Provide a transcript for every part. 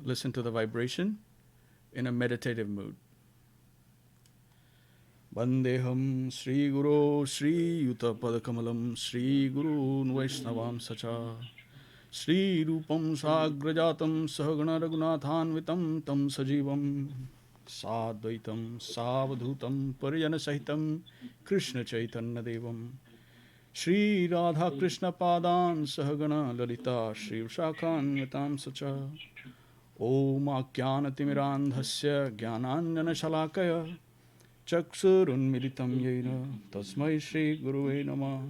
listen to the vibration in a meditative mood. Vandeham Sri Guru Sri Yuta Padakamalam Sri Guru Vaishnavam Sacha Sri Rupam Sagrajatam Sahagana Raghunathanvitam Tam Sajivam Sadvaitam Savadhutam Pariyana Sahitam Krishna Chaitanya Devam Shri Radha Krishna Padan Sahagana Lalita Shri Vishakhanvitam Sacha Om Ajnanatirmirandhasya Jnananjana Shalakaya Chakshurunmilitam Yena Tasmai Shri Guruve Namah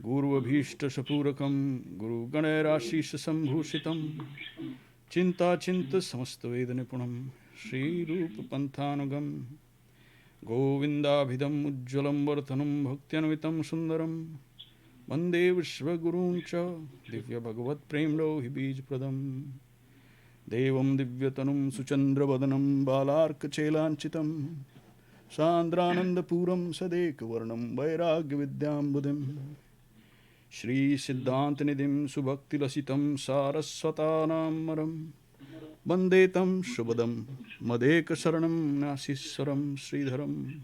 Guru Abhishta Shapurakam Guru Ganerashi Sambhushitam Chinta Chinta Samasta Veda Nipunam Shri Rupa Panthanagam Govinda Bhidam Ujjalam Vartanam Bhaktianvitam Sundaram Vande Vishwaguruncha Divya Bhagavat Premro Hibij Pradam Devam Divyatanum Suchandra Vadanam Balarka Chelanchitam Sandrananda Puram Sadek Varnam Vairagya Vidyam Buddhim Shri Siddhantanidhim Subhakti Lasitam Saraswatanam Maram Vandetam Shubhadam Madeka Saranam Nasiswaram Śrīdharam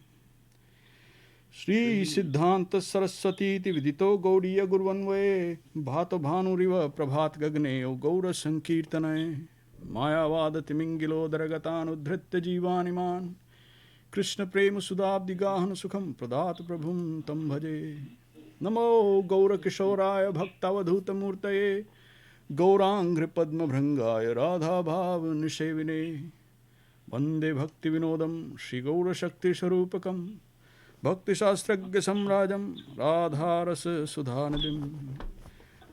Shri Siddhanta Saraswati Vidito Gaudiya Gurvanvaye Bhato Bhanuriva Prabhat Gagne O Gaura Sankirtanaye Mayavada Timingilo Daragatanu Dhritta Jivaniman Krishna Prema Sudabdi Gahana Sukham Pradhat Prabhum Tam Bhaje Namo Gaura Kishoraya Bhaktavadhuta Murtaye Gaurangri Padma Bhrangaya Radha Bhav Nishevine Vande Bhakti Vinodam Shri Gaura Shakti Sharupakam Bhakti Shastragya Samrajam Radha Rasa Sudhanadim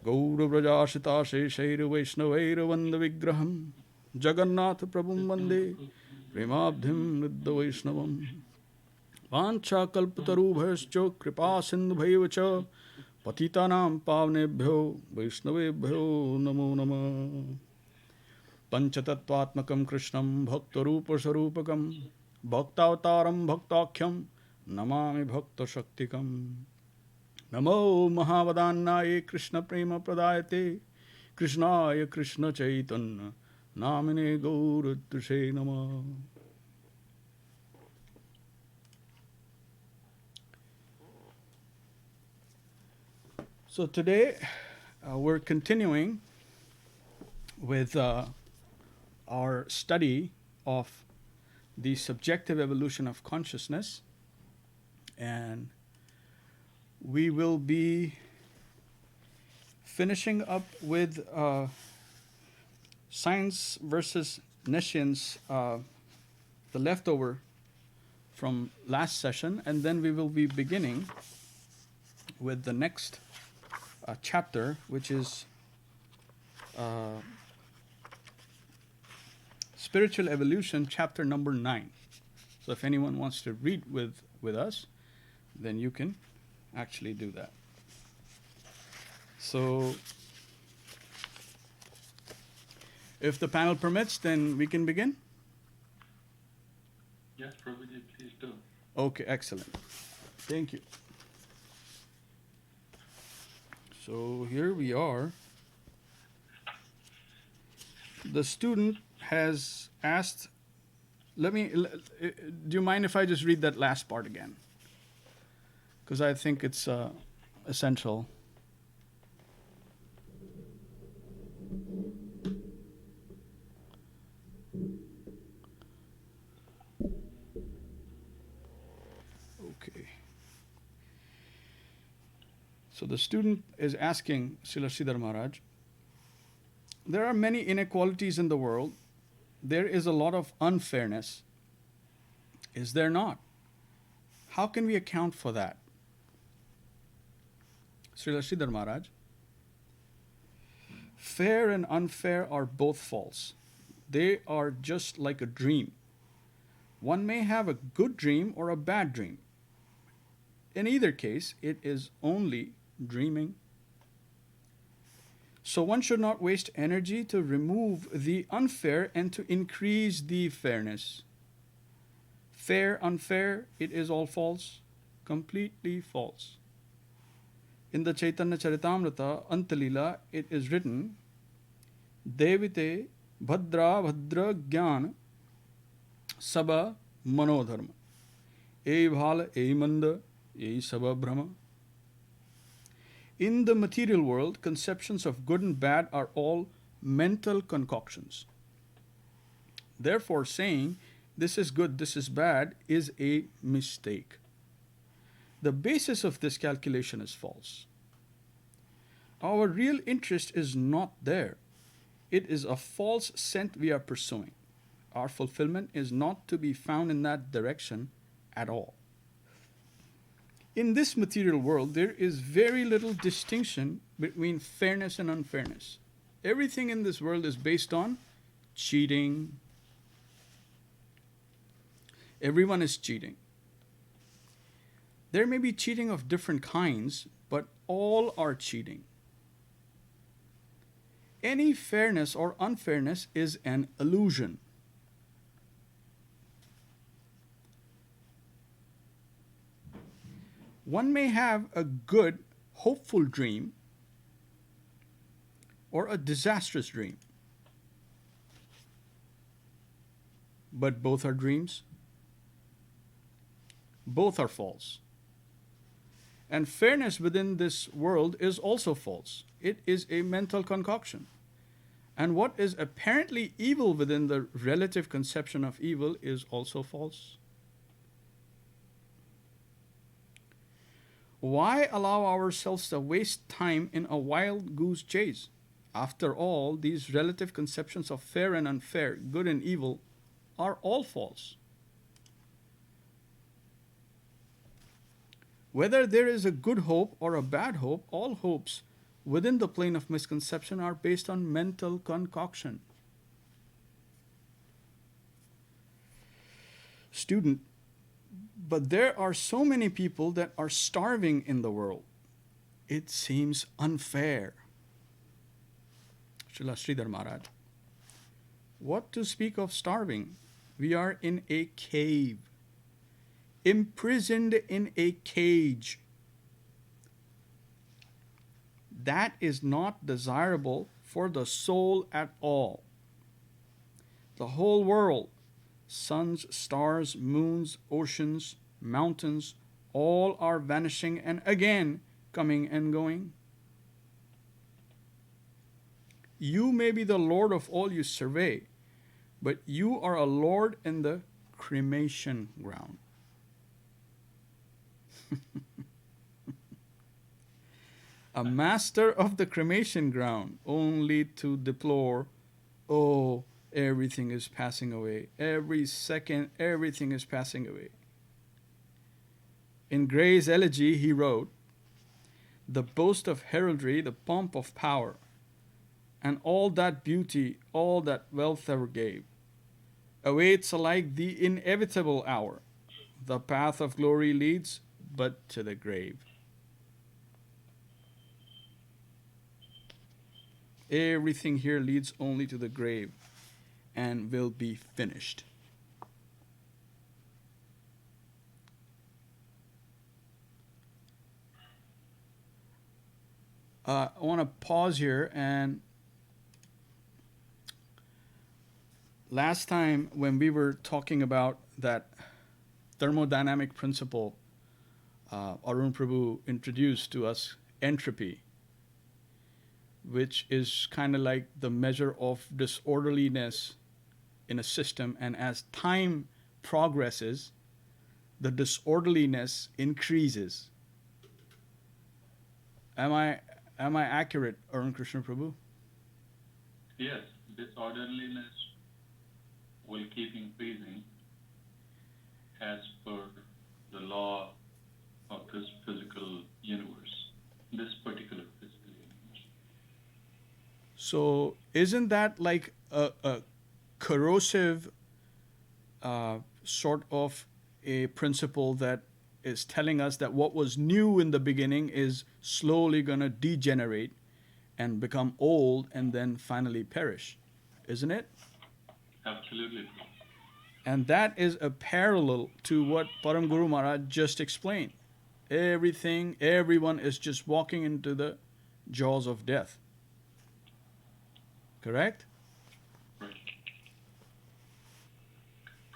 Gaura Vrajashita Sheshaira Vaishnavaira Vanda Vigraham Jagannath Prabhum Vande Premabdhim Nidda Vaishnavam Vancha Kalpatarubhascha Kripa Sindhubhaivacha Patitanam Pavnebhyo Vaishnavebhyo Namo Namah Panchatattvatmakam Krishnam Bhaktarupa Sarupakam Bhaktavataram Bhaktakhyam Namami Bhakta Shaktikam Namo Mahavadanaye Krishna Prema Pradayate Krishnaya Krishna Chaitanya Namine Gaurattushe Namah. So today we're continuing with our study of the subjective evolution of consciousness, and we will be finishing up with science versus NeScience, the leftover from last session, and then we will be beginning with the next chapter, which is Spiritual Evolution, chapter number 9. So if anyone wants to read with us, then you can actually do that. So if the panel permits, then we can begin? Yes, Prabhuji, please do. Okay, excellent. Thank you. So here we are. The student has asked, do you mind if I just read that last part again? Because I think it's essential. Okay. So the student is asking Śrīla Mahārāj, there are many inequalities in the world. There is a lot of unfairness. Is there not? How can we account for that? Śrīla Mahārāj, fair and unfair are both false. They are just like a dream. One may have a good dream or a bad dream. In either case, it is only dreaming. So one should not waste energy to remove the unfair and to increase the fairness. Fair, unfair, it is all false, completely false. In the Chaitanya Charitamrita, Antalila, it is written, Devite Bhadra Bhadra Gyan Saba Manodharma. Ei Bhala, Ei Manda, Ei Saba Brahma. In the material world, conceptions of good and bad are all mental concoctions. Therefore, saying this is good, this is bad is a mistake. The basis of this calculation is false. Our real interest is not there. It is a false scent we are pursuing. Our fulfillment is not to be found in that direction at all. In this material world, there is very little distinction between fairness and unfairness. Everything in this world is based on cheating. Everyone is cheating. There may be cheating of different kinds, but all are cheating. Any fairness or unfairness is an illusion. One may have a good, hopeful dream or a disastrous dream. But both are dreams. Both are false. And fairness within this world is also false. It is a mental concoction. And what is apparently evil within the relative conception of evil is also false. Why allow ourselves to waste time in a wild goose chase? After all, these relative conceptions of fair and unfair, good and evil, are all false. Whether there is a good hope or a bad hope, all hopes within the plane of misconception are based on mental concoction. Student, but there are so many people that are starving in the world. It seems unfair. Srila Śrīdhar Mahārāj. What to speak of starving? We are in a cave, imprisoned in a cage. That is not desirable for the soul at all. The whole world, suns, stars, moons, oceans, mountains, all are vanishing and again coming and going. You may be the Lord of all you survey, but you are a Lord in the cremation ground. A master of the cremation ground, only to deplore, oh, everything is passing away. Every second, everything is passing away. In Gray's elegy, he wrote, the boast of heraldry, the pomp of power, and all that beauty, all that wealth ever gave, awaits alike the inevitable hour. The path of glory leads but to the grave. Everything here leads only to the grave and will be finished. I want to pause here, and last time when we were talking about that thermodynamic principle, Arun Prabhu introduced to us entropy, which is kind of like the measure of disorderliness in a system, and as time progresses, the disorderliness increases. Am I accurate, Arun Krishna Prabhu? Yes, disorderliness will keep increasing as per the law of this physical universe, this particular physical universe. So isn't that like a corrosive sort of a principle that is telling us that what was new in the beginning is slowly going to degenerate and become old and then finally perish, isn't it? Absolutely. And that is a parallel to what Param Guru Maharaj just explained. Everyone is just walking into the jaws of death. Correct? Right.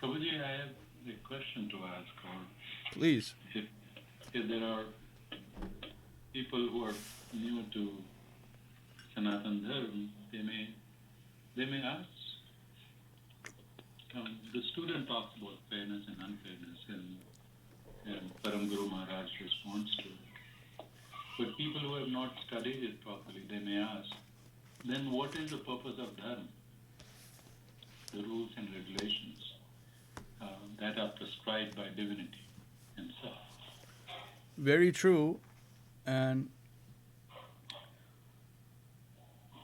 Prabhuji, I have a question to ask. Or Please. if there are people who are new to Sanatana Dharma, they may ask. The student talks about fairness and unfairness, and Param Guru Mahārāj responds to it. But people who have not studied it properly, they may ask, then what is the purpose of Dharma? The rules and regulations that are prescribed by divinity and so on. Very true. And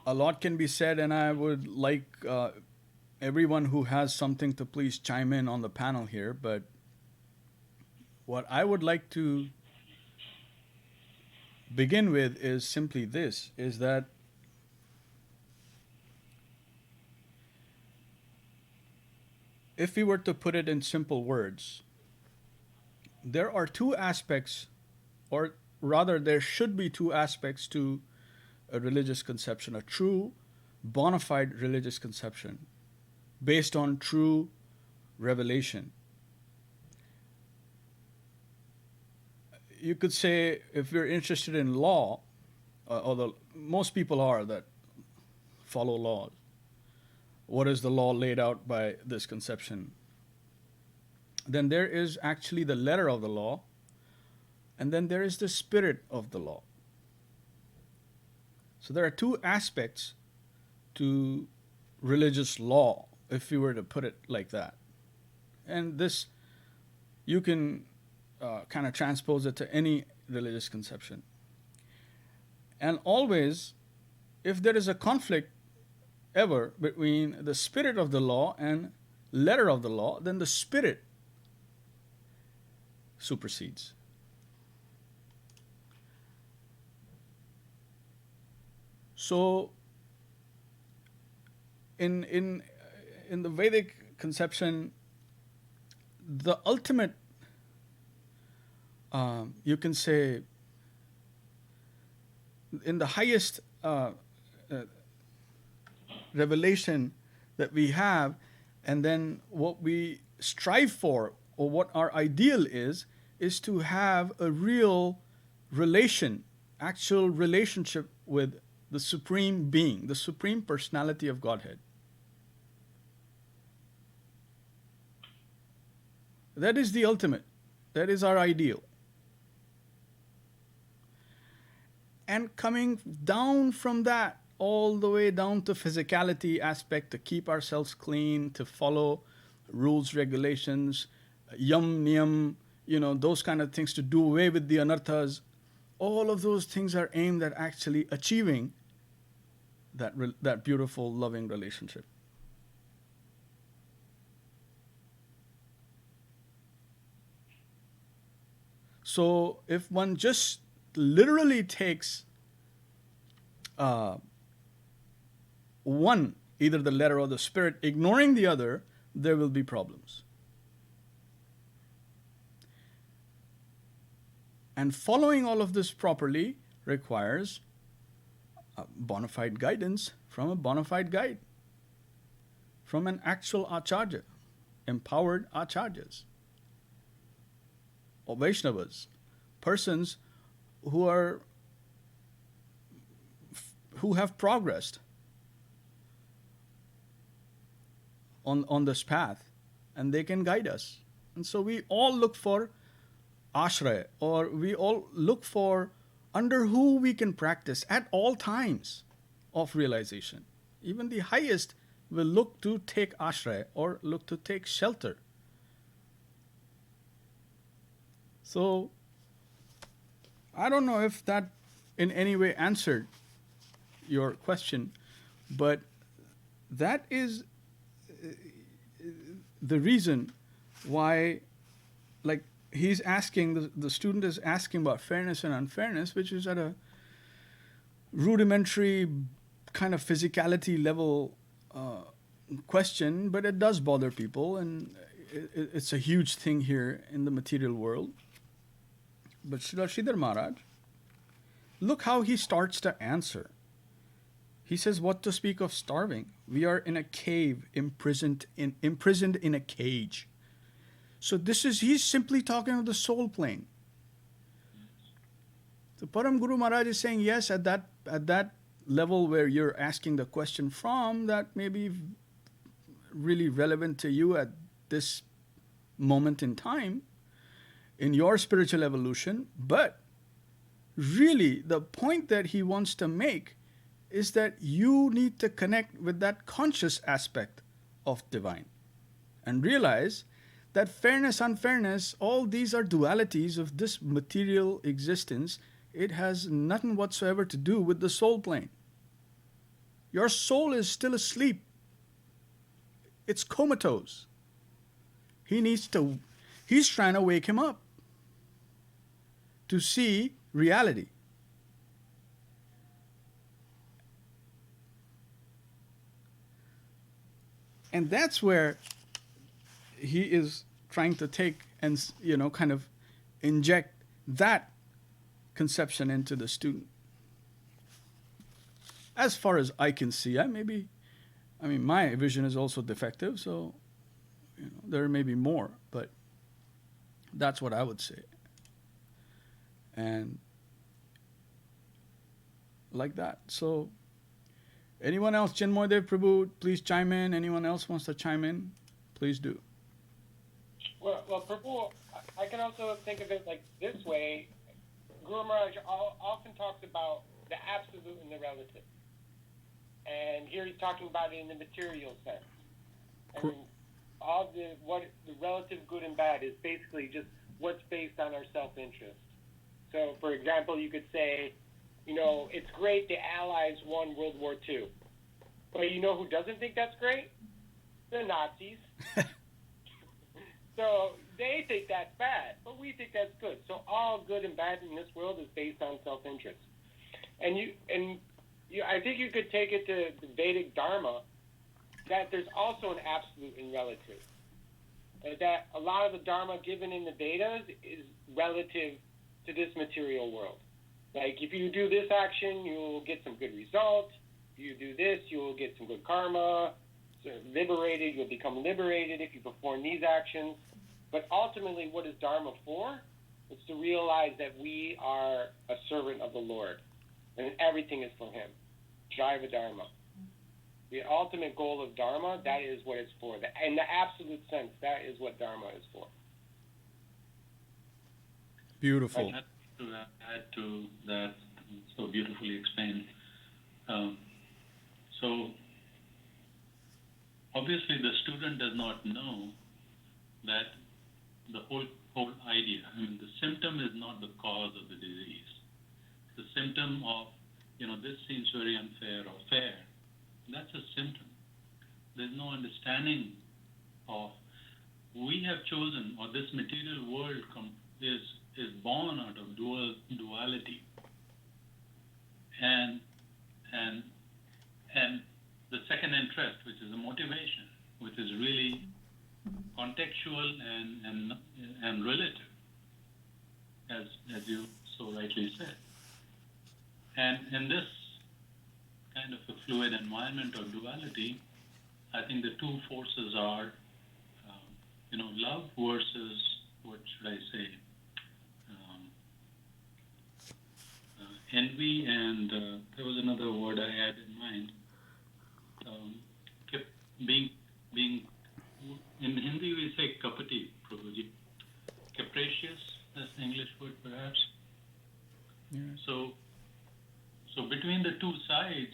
a lot can be said, and I would like everyone who has something to please chime in on the panel here. But what I would like to begin with is simply this, is that if we were to put it in simple words, there are two aspects, or rather there should be two aspects to a religious conception, a true, bona fide religious conception based on true revelation. You could say, if you're interested in law, although most people are that follow laws, what is the law laid out by this conception? Then there is actually the letter of the law, and then there is the spirit of the law. So there are two aspects to religious law, if we were to put it like that. And this, you can kind of transpose it to any religious conception. And always, if there is a conflict ever between the spirit of the law and letter of the law, then the spirit supersedes. So in the Vedic conception, the ultimate, you can say, in the highest revelation that we have, and then what we strive for, or what our ideal is to have a real relation, actual relationship with the Supreme Being, the Supreme Personality of Godhead. That is the ultimate. That is our ideal. And coming down from that, all the way down to physicality aspect, to keep ourselves clean, to follow rules, regulations, yam, niyam, those kind of things, to do away with the anarthas. All of those things are aimed at actually achieving that beautiful, loving relationship. So if one just literally takes one, either the letter or the spirit, ignoring the other, there will be problems. And following all of this properly requires bona fide guidance from a bona fide guide, from an actual acharya, empowered acharyas, or Vaishnavas, persons who have progressed on this path, and they can guide us. And so we all look for ashraya, or we all look for under who we can practice at all times of realization. Even the highest will look to take ashraya, or look to take shelter. So I don't know if that in any way answered your question, but that is the reason why, like, he's asking, the student is asking about fairness and unfairness, which is at a rudimentary kind of physicality level question, but it does bother people, and it's a huge thing here in the material world. But Śrīdhar Mahārāj, look how he starts to answer. He says, what to speak of starving? We are in a cave, imprisoned in a cage. So he's simply talking of the soul plane. The Param Guru Maharaj is saying, yes, at that level where you're asking the question from, that may be really relevant to you at this moment in time in your spiritual evolution. But really, the point that he wants to make is that you need to connect with that conscious aspect of divine and realize that fairness, unfairness, all these are dualities of this material existence. It has nothing whatsoever to do with the soul plane. Your soul is still asleep. It's comatose. He's trying to wake him up to see reality. And that's where he is trying to take and, kind of inject that conception into the student. As far as I can see, my vision is also defective, so there may be more, but that's what I would say. And like that. So anyone else? Chinmoy Dev Prabhu, please chime in. Anyone else wants to chime in? Please do. Well, Prabhu, I can also think of it like this way. Guru Maharaj often talks about the absolute and the relative. And here he's talking about it in the material sense. And the relative good and bad is basically just what's based on our self-interest. So, for example, you could say, it's great the Allies won World War II. But you know who doesn't think that's great? The Nazis. So they think that's bad, but we think that's good. So all good and bad in this world is based on self-interest. And I think you could take it to the Vedic Dharma that there's also an absolute and relative. That a lot of the Dharma given in the Vedas is relative to this material world. Like, if you do this action, you'll get some good results. If you do this, you'll get some good karma. So you'll become liberated if you perform these actions. But ultimately, what is Dharma for? It's to realize that we are a servant of the Lord, and everything is for Him. Jaiva Dharma. The ultimate goal of Dharma, that is what it's for. In the absolute sense, that is what Dharma is for. Beautiful. To add to that, so beautifully explained. So obviously the student does not know that the whole idea, the symptom is not the cause of the disease. The symptom of, this seems very unfair or fair, that's a symptom. There's no understanding of, we have chosen, or this material world is born out of duality. And the second interest, which is a motivation, which is really contextual and relative, as you so rightly said. And in this kind of a fluid environment of duality, I think the two forces are, love versus, what should I say, envy, and there was another word I had in mind. Being in Hindi we say kapati, Prabhuji. Capricious, that's the English word perhaps. Yeah. So between the two sides,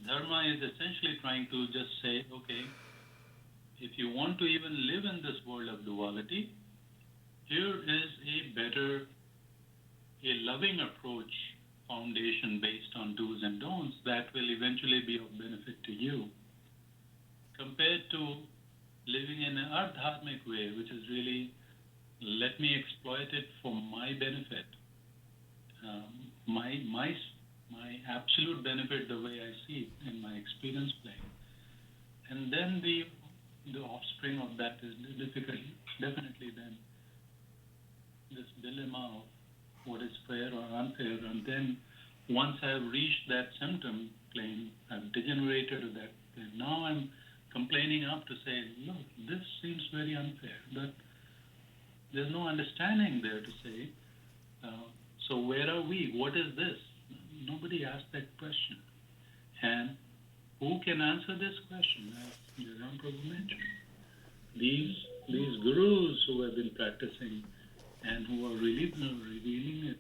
Dharma is essentially trying to just say, okay, if you want to even live in this world of duality, here is a loving approach, foundation based on do's and don'ts that will eventually be of benefit to you, compared to living in an adharmic way, which is really, let me exploit it for my benefit, my absolute benefit, the way I see it in my experience plane. And then the offspring of that is definitely then this dilemma of what is fair or unfair. And then once I have reached that symptom complain. I've degenerated to that. And now I'm complaining up to say, look, this seems very unfair. That there's no understanding there to say, so where are we? What is this? Nobody asked that question. And who can answer this question? As Jagan Prabhu mentioned, these gurus who have been practicing and who are really revealing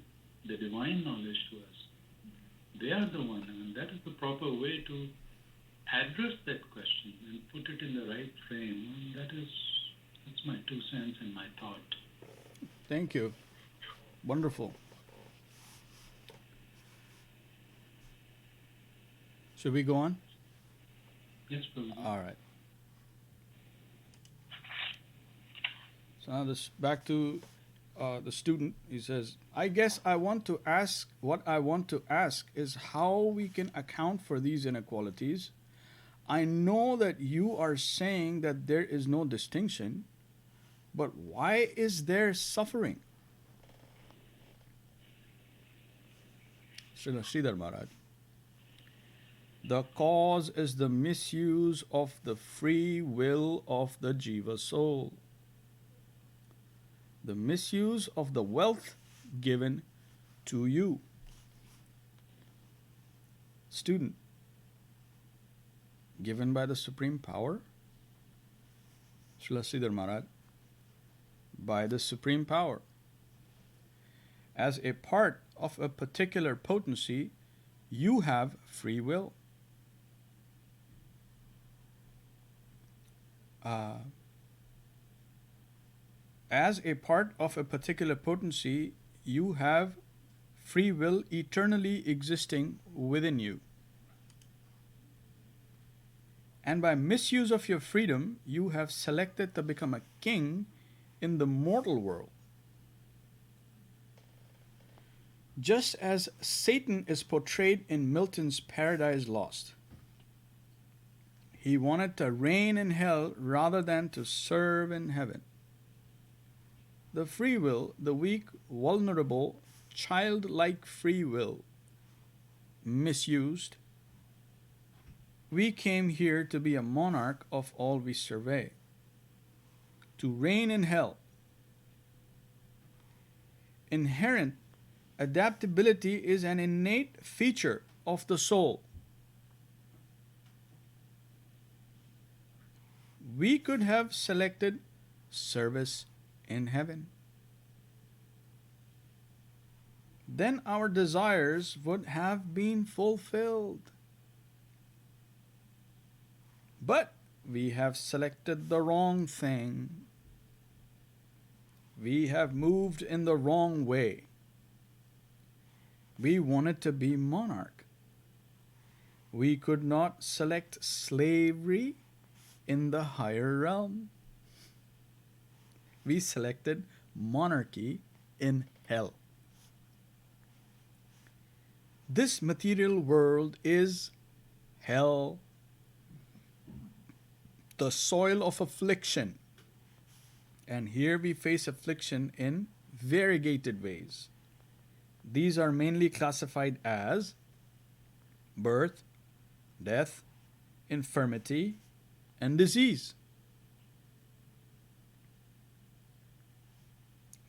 the divine knowledge to us, they are the one, and that is the proper way to address that question and put it in the right frame. And that's my 2 cents and my thought. Thank you. Wonderful. Should we go on? Yes, Prabhuji. All right. So now this back to the student. He says, I guess what I want to ask is how we can account for these inequalities. I know that you are saying that there is no distinction, but why is there suffering? Śrīdhar Mahārāj. The cause is the misuse of the free will of the Jiva soul. The misuse of the wealth given to you. Student, given by the Supreme Power? Śrīdhar Mahārāj. By the Supreme Power. As a part of a particular potency, you have free will. As a part of a particular potency, you have free will eternally existing within you. And by misuse of your freedom, you have selected to become a king in the mortal world. Just as Satan is portrayed in Milton's Paradise Lost. He wanted to reign in hell rather than to serve in heaven. The free will, the weak, vulnerable, childlike free will, misused. We came here to be a monarch of all we survey, to reign in hell. Inherent adaptability is an innate feature of the soul. We could have selected service in heaven. Then our desires would have been fulfilled. But we have selected the wrong thing. We have moved in the wrong way. We wanted to be monarch. We could not select slavery in the higher realm. We selected monarchy in hell. This material world is hell, the soil of affliction. And here we face affliction in variegated ways. These are mainly classified as birth, death, infirmity, and disease.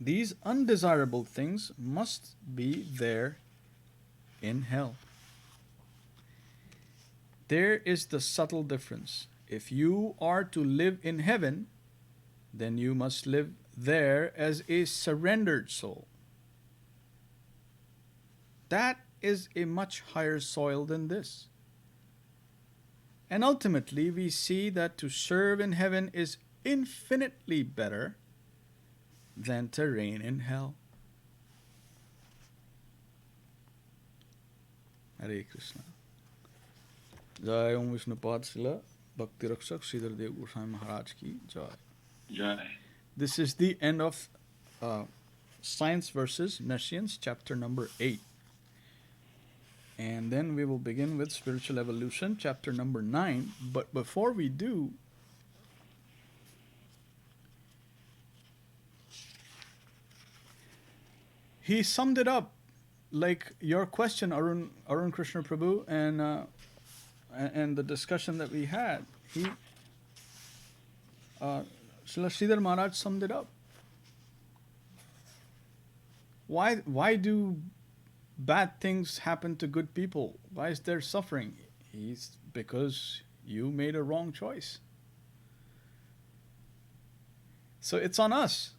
These undesirable things must be there in hell. There is the subtle difference. If you are to live in heaven, then you must live there as a surrendered soul. That is a much higher soil than this. And ultimately, we see that to serve in heaven is infinitely better than to reign in hell. Hare Krishna. Jai Om Vishnupad Śrīla Bhakti Rakṣhak Śrīdhar Dev-Goswāmī Mahārāj ki Jai. Jai. This is the end of Science versus NeScience, chapter number 8. And then we will begin with Spiritual Evolution, chapter number 9. But before we do, he summed it up like your question, Arun Krishna Prabhu, and and the discussion that we had, Srila Śrīdhar Mahārāj summed it up. Why do bad things happen to good people? Why is there suffering? Because you made a wrong choice. So it's on us.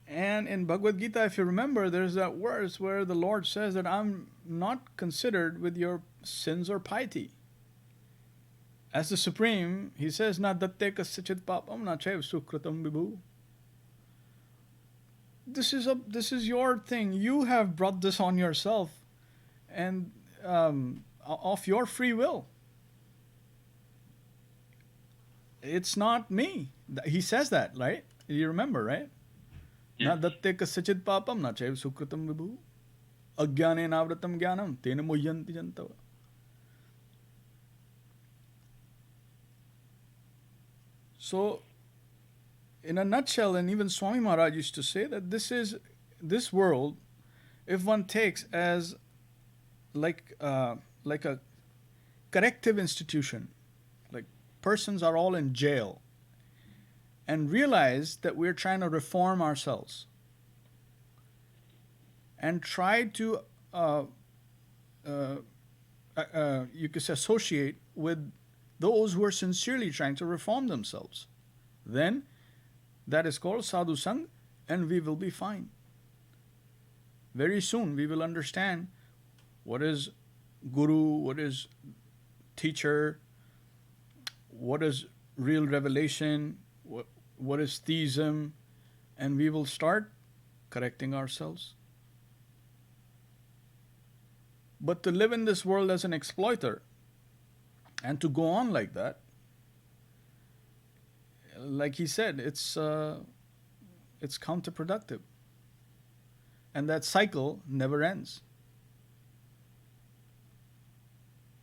And in Bhagavad Gita, if you remember, there's that verse where the Lord says that I'm not considered with your sins or piety. As the Supreme, He says, Na datte kasyachit papam na chaiv sukritam vibhu. This is your thing. You have brought this on yourself, and of your free will. It's not me. He says that, right? You remember, right? Na datte kasyachit papam na chaiv sukritam vibhu. Ajnane navratam jnanam tena muhyanti jantava. So, in a nutshell, and even Swami Mahārāj used to say that this world, if one takes as like a corrective institution, like persons are all in jail, and realize that we're trying to reform ourselves and try to you could say associate with those who are sincerely trying to reform themselves, then that is called sadhu sang, and we will be fine. Very soon we will understand what is guru, what is teacher, what is real revelation, what is theism, and we will start correcting ourselves. But to live in this world as an exploiter and to go on like that, like he said, it's counterproductive. And that cycle never ends.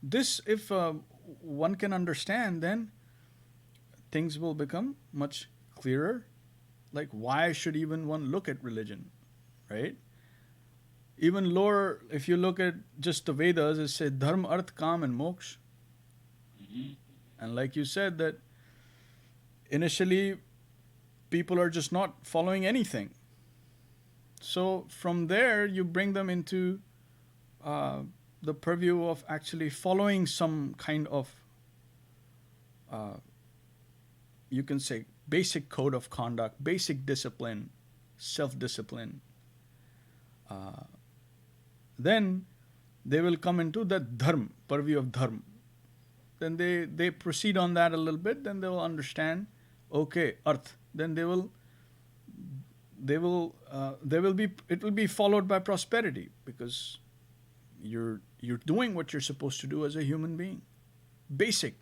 This, if one can understand, then things will become much clearer. Like, why should even one look at religion, right? Even lower, if you look at just the Vedas, it says dharma, arth, kam, and moksha. Mm-hmm. And like you said, that initially people are just not following anything. So from there, you bring them into the purview of actually following some kind of, you can say, basic code of conduct, basic discipline, self-discipline. Then they will come into that dharma, purview of dharma. Then they proceed on that a little bit, then they will understand, okay, arth. Then it will be followed by prosperity, because you're doing what you're supposed to do as a human being. Basic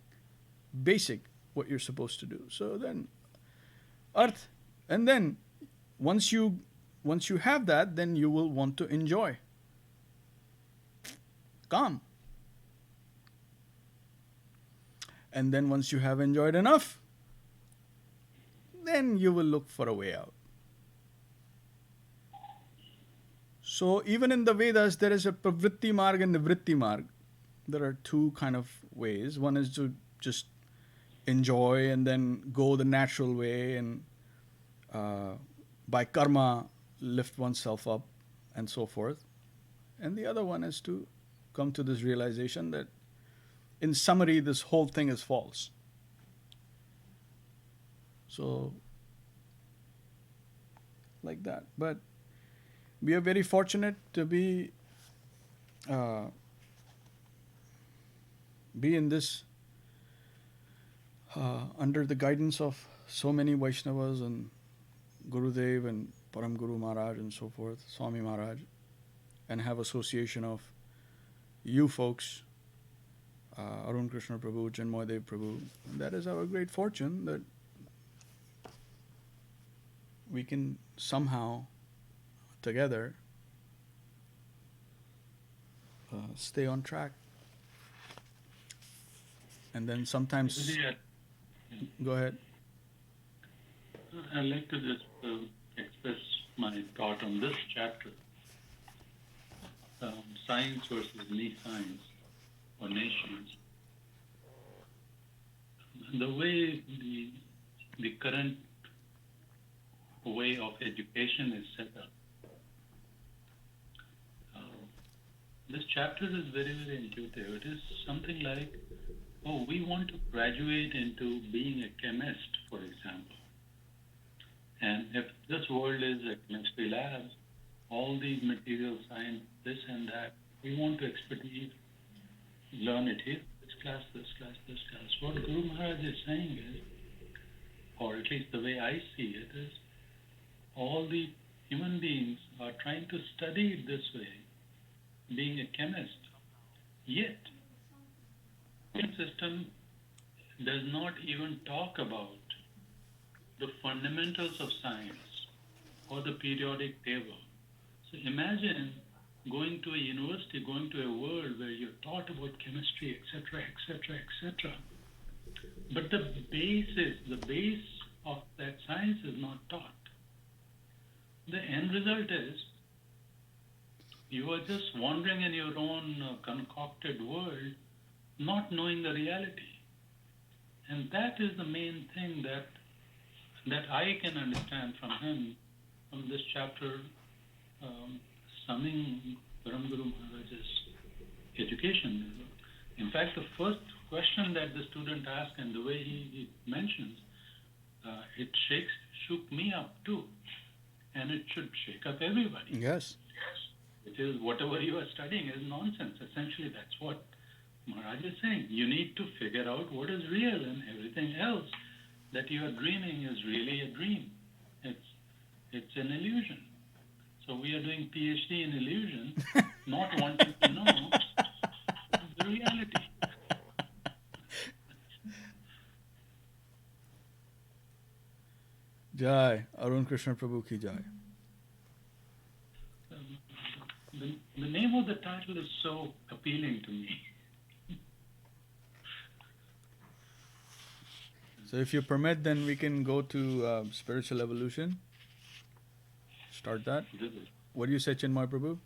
what you're supposed to do. So then arth, and then once you have that, then you will want to enjoy. Calm. And then once you have enjoyed enough, then you will look for a way out. So even in the Vedas, there is a pravritti marg and nivritti marg. There are two kind of ways. One is to just enjoy and then go the natural way and by karma lift oneself up and so forth. And the other one is to come to this realization that, in summary, this whole thing is false. So, like that. But we are very fortunate to be in this under the guidance of so many Vaishnavas and Gurudev and Param Guru Mahārāj and so forth, Swami Mahārāj, and have association of you folks, Arun Krishna Prabhu, Chinmoy Dev Prabhu. And that is our great fortune, that we can somehow together stay on track. And then sometimes... Go ahead. I'd like to just express my thought on this chapter. science versus NeScience or NeScience. The way the current way of education is set up, this chapter is very, very intuitive. It is something like, oh, we want to graduate into being a chemist, for example. And if this world is a chemistry lab, all these material science, this and that, we want to expertise, learn it here, this class, this class, this class. What Guru Maharaj is saying is, or at least the way I see it is, all the human beings are trying to study it this way, being a chemist. Yet, the system does not even talk about the fundamentals of science or the periodic table. So imagine going to a university, going to a world where you're taught about chemistry, etc., etc., etc. But the base of that science is not taught. The end result is you are just wandering in your own concocted world, not knowing the reality. And that is the main thing that I can understand from him, from this chapter, summing Param Guru Maharaj's education. In fact, the first question that the student asked and the way he mentions, it shook me up too. And it should shake up everybody. Yes. It is whatever you are studying is nonsense. Essentially, that's what Maharaj is saying. You need to figure out what is real, and everything else that you are dreaming is really a dream. It's an illusion. So we are doing PhD in illusion, not wanting to know the reality. Jai, Arun Krishna Prabhu ki Jai. The name of the title is so appealing to me. So if you permit, then we can go to spiritual evolution. Start that. What do you say, Chinmay Prabhu?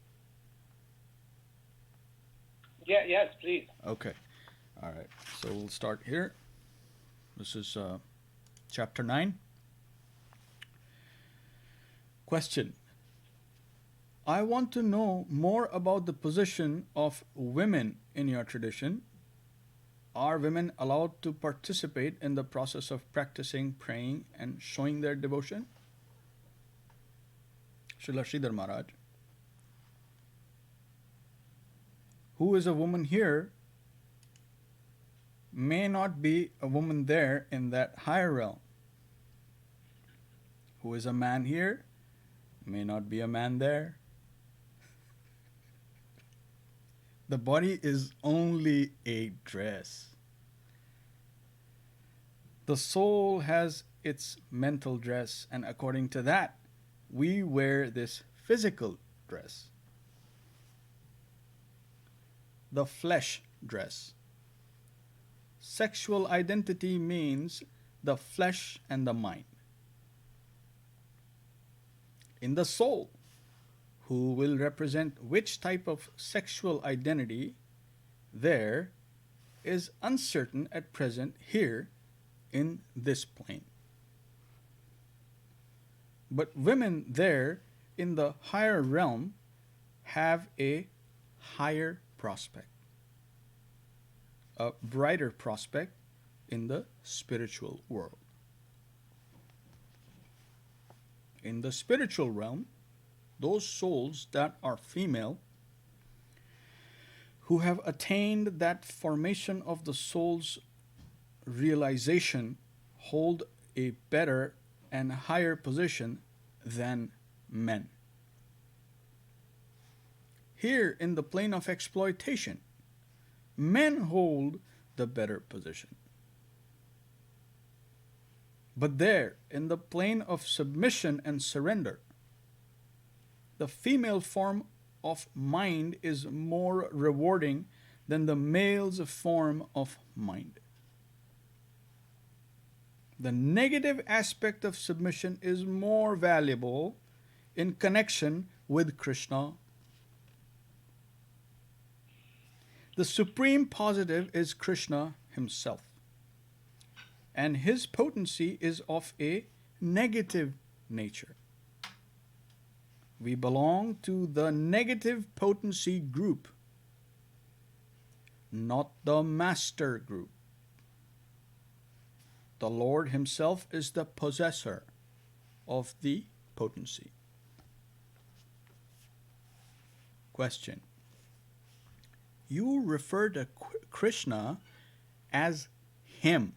Yeah, yes, please. Okay. All right. So we'll start here. This is chapter 9. Question. I want to know more about the position of women in your tradition. Are women allowed to participate in the process of practicing, praying, and showing their devotion? Srila Śrīdhar Mahārāj. Who is a woman here may not be a woman there in that higher realm. Who is a man here may not be a man there. The body is only a dress. The soul has its mental dress, and according to that, we wear this physical dress. The flesh dress. Sexual identity means the flesh and the mind. In the soul, who will represent which type of sexual identity there is uncertain at present here in this plane. But women there in the higher realm have a higher prospect, a brighter prospect in the spiritual world. In the spiritual realm, those souls that are female, who have attained that formation of the soul's realization, hold a better and higher position than men. Here in the plane of exploitation, men hold the better position. But there, in the plane of submission and surrender, the female form of mind is more rewarding than the male's form of mind. The negative aspect of submission is more valuable in connection with Krishna The supreme positive is Krishna himself. And his potency is of a negative nature. We belong to the negative potency group, not the master group. The Lord himself is the possessor of the potency. Question. You refer to Krishna as him.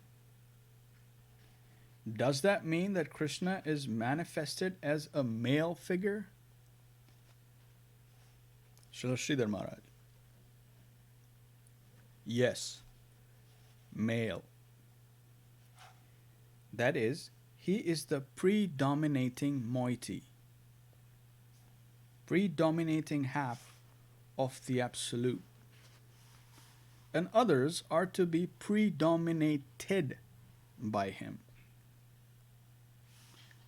Does that mean that Krishna is manifested as a male figure? Śrīdhar Mahārāj. Yes, male. That is, he is the predominating moiety, predominating half of the Absolute. And others are to be predominated by him.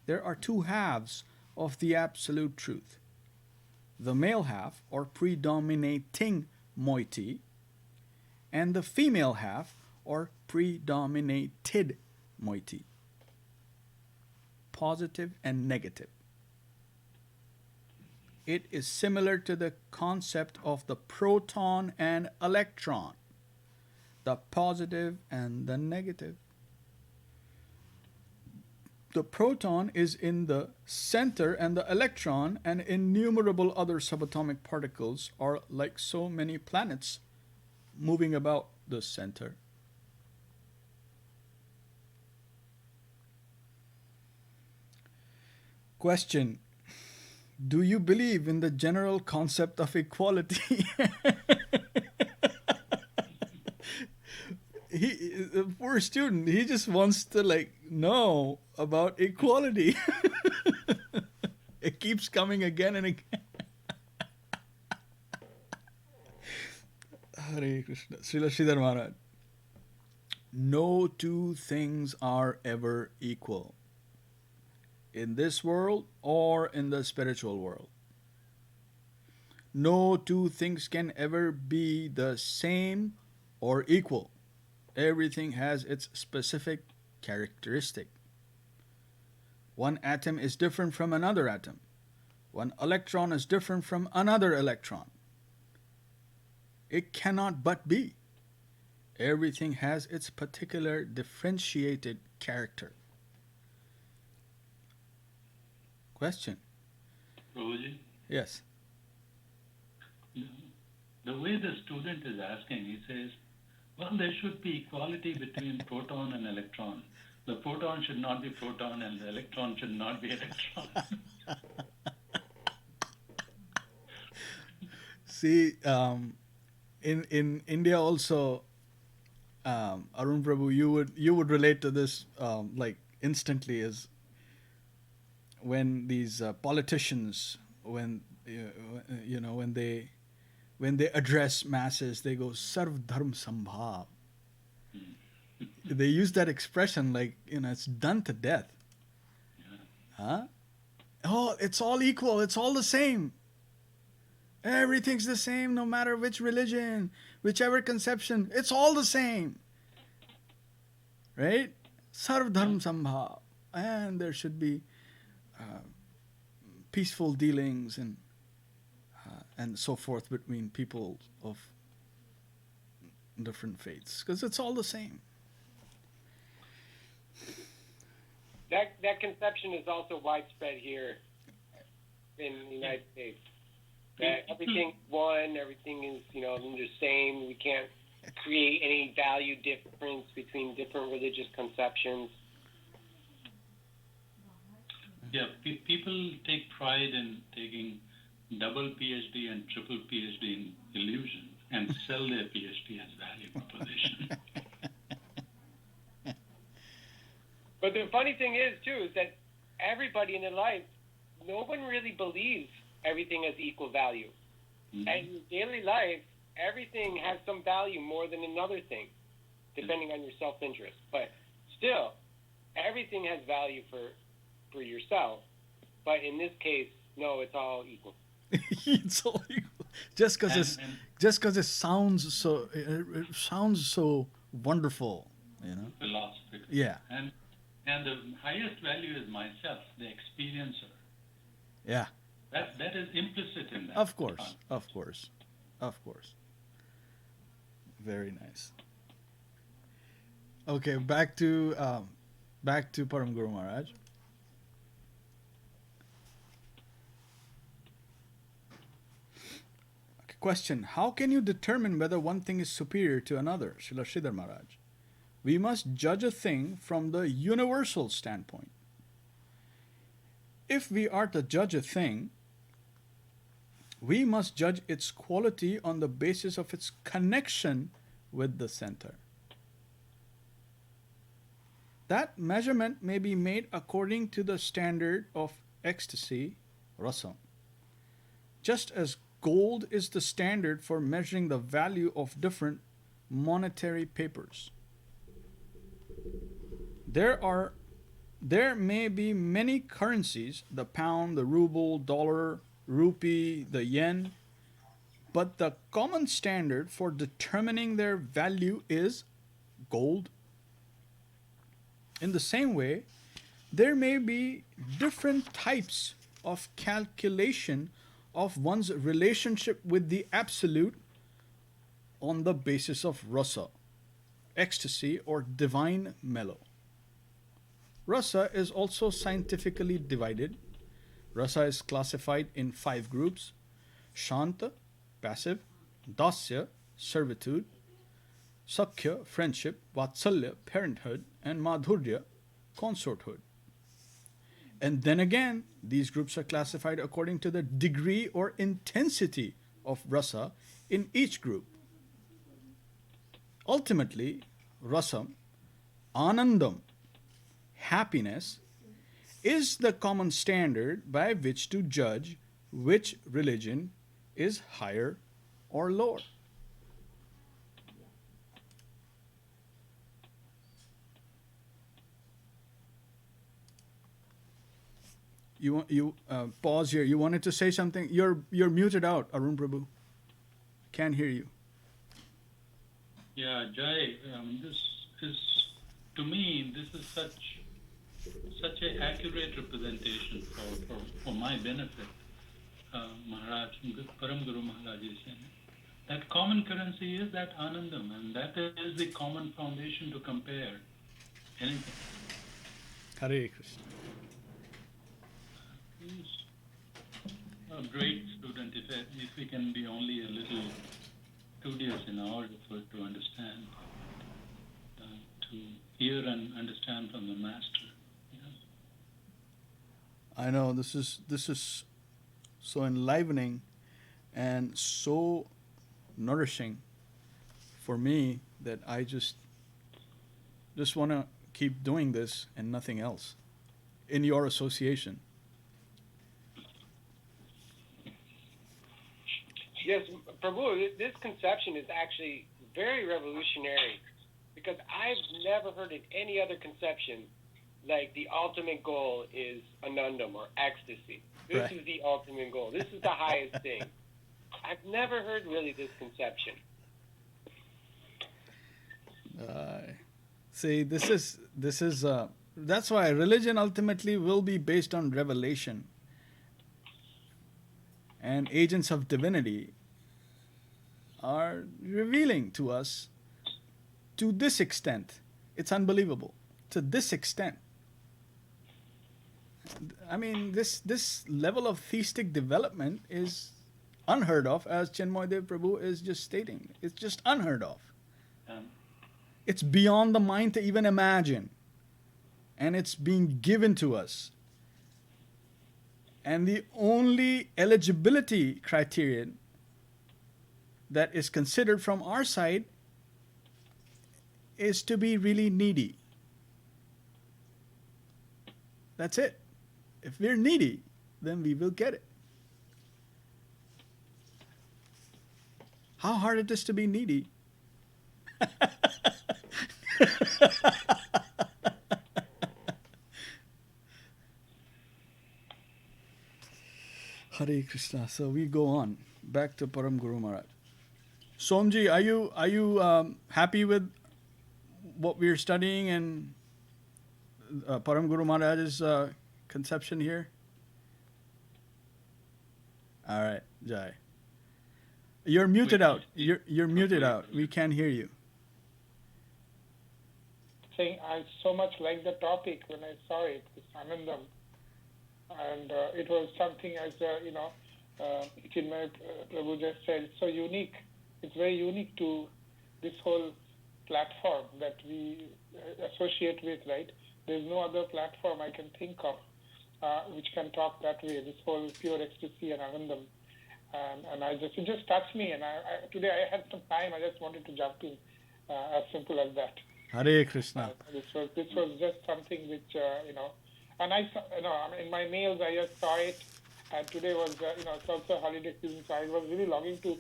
There are two halves of the Absolute Truth. The male half, or predominating moiety, and the female half, or predominated moiety. Positive and negative. It is similar to the concept of the proton and electron, the positive and the negative. The proton is in the center, and the electron and innumerable other subatomic particles are like so many planets moving about the center. Question. Do you believe in the general concept of equality? The poor student, he just wants to know about equality. It keeps coming again and again. Hare Krishna. Śrīdhar Mahārāj. No two things are ever equal, in this world or in the spiritual world. No two things can ever be the same or equal. Everything has its specific characteristic. One atom is different from another atom. One electron is different from another electron. It cannot but be. Everything has its particular differentiated character. Question? Prabhuji? Yes. The way the student is asking, he says, well, there should be equality between proton and electron. The proton should not be proton and the electron should not be electron. See, in India also, Arun Prabhu, you would relate to this instantly, is when these politicians, when they address masses, they go Sarv Dharm Sambhav. They use that expression it's done to death. Huh? Oh, it's all equal. It's all the same. Everything's the same, no matter which religion, whichever conception. It's all the same. Right? Sarv Dharm Sambhav. And there should be peaceful dealings and so forth between people of different faiths, because it's all the same. That conception is also widespread here in the United States. That everything's one, everything is the same. We can't create any value difference between different religious conceptions. Yeah, people take pride in taking double PhD and triple PhD in illusion and sell their PhD as value proposition. But the funny thing is, too, is that everybody in their life, no one really believes everything has equal value. Mm-hmm. And in daily life, everything has some value more than another thing, depending on your self-interest. But still, everything has value for yourself. But in this case, no, it's all equal. It's all equal. just because And it sounds so wonderful, you know. philosophical. Yeah. And the highest value is myself, the experiencer. Yeah. That is implicit in that. Of course. Very nice. Okay, back to Param Guru Maharaj. Okay, question: how can you determine whether one thing is superior to another, Srila Śrīdhar Maharaj? We must judge a thing from the universal standpoint. If we are to judge a thing, we must judge its quality on the basis of its connection with the center. That measurement may be made according to the standard of ecstasy, rasa. Just as gold is the standard for measuring the value of different monetary papers. There may be many currencies, the pound, the ruble, dollar, rupee, the yen, but the common standard for determining their value is gold. In the same way, there may be different types of calculation of one's relationship with the Absolute on the basis of rasa, ecstasy, or divine mellow. Rasa is also scientifically divided. Rasa is classified in 5 groups: Shanta, passive; Dasya, servitude; Sakhya, friendship; Vatsalya, parenthood; and Madhurya, consorthood. And then again, these groups are classified according to the degree or intensity of rasa in each group. Ultimately, rasam, Ānandam, happiness, is the common standard by which to judge which religion is higher or lower. You pause here. You wanted to say something? You're muted out, Arun Prabhu. Can't hear you. Yeah, Jai, this is, to me, this is such an accurate representation for my benefit. Maharaj, Param Guru Maharaj is saying that common currency is that Ānandam, and that is the common foundation to compare anything. Hare Krishna. He's a great student if we can be only a little studious in our effort to understand, to hear and understand from the master. Yeah. I know this is so enlivening and so nourishing for me that I just want to keep doing this and nothing else in your association. Yes, Prabhu, this conception is actually very revolutionary because I've never heard of any other conception like the ultimate goal is Ānandam or ecstasy. This Right. is the ultimate goal. This is the highest thing. I've never heard really this conception. See, this is that's why religion ultimately will be based on revelation, and agents of divinity are revealing to us to this extent. It's unbelievable. To this extent. I mean, this level of theistic development is unheard of, as Chinmoy Dev Prabhu is just stating. It's just unheard of. It's beyond the mind to even imagine. And it's being given to us. And the only eligibility criterion that is considered from our side is to be really needy. That's it. If we're needy, then we will get it. How hard it is to be needy. Hare Krishna. So we go on. Back to Param Guru Maharaj. Somji, are you happy with what we're studying and Param Guru Maharaj's conception here? All right, Jai. You're muted out. You're muted out. We can't hear you. Saying I so much like the topic when I saw it, it's Ānandam, and it was something as Chinmay Prabhu just said, it's so unique. It's very unique to this whole platform that we associate with, right? There's no other platform I can think of which can talk that way, this whole pure ecstasy and Ānandam. And it just touched me, and today I had some time, I just wanted to jump in, as simple as that. Hare Krishna. This was just something which, and I saw, in my mails I just saw it, and today was, it's also holiday season, so I was really longing to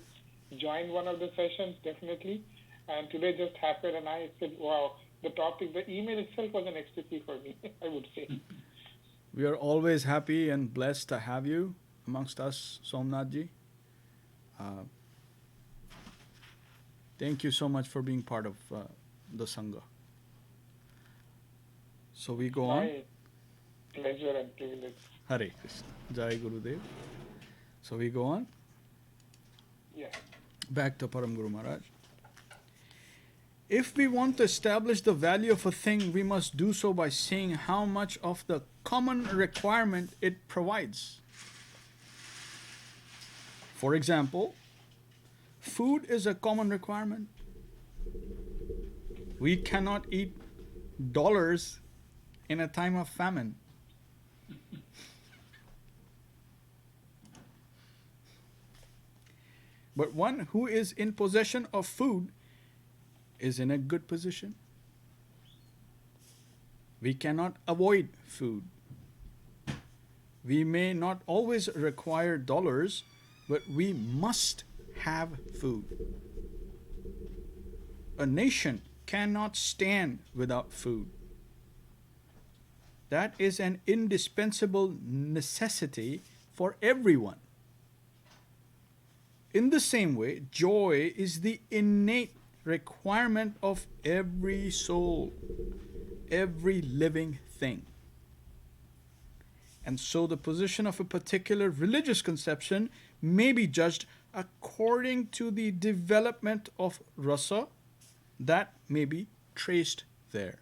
join one of the sessions, definitely, and today just happened, and I said, wow, the topic, the email itself was an ecstasy for me, I would say. We are always happy and blessed to have you amongst us, Somnathji. Thank you so much for being part of the Sangha. So we go on. My pleasure and privilege. Hare Krishna. Jai Gurudev. So we go on. Yeah. Back to Param Guru Maharaj. If we want to establish the value of a thing, we must do so by seeing how much of the common requirement it provides. For example, food is a common requirement. We cannot eat dollars in a time of famine. But one who is in possession of food is in a good position. We cannot avoid food. We may not always require dollars, but we must have food. A nation cannot stand without food. That is an indispensable necessity for everyone. In the same way, joy is the innate requirement of every soul, every living thing. And so the position of a particular religious conception may be judged according to the development of rasa that may be traced there.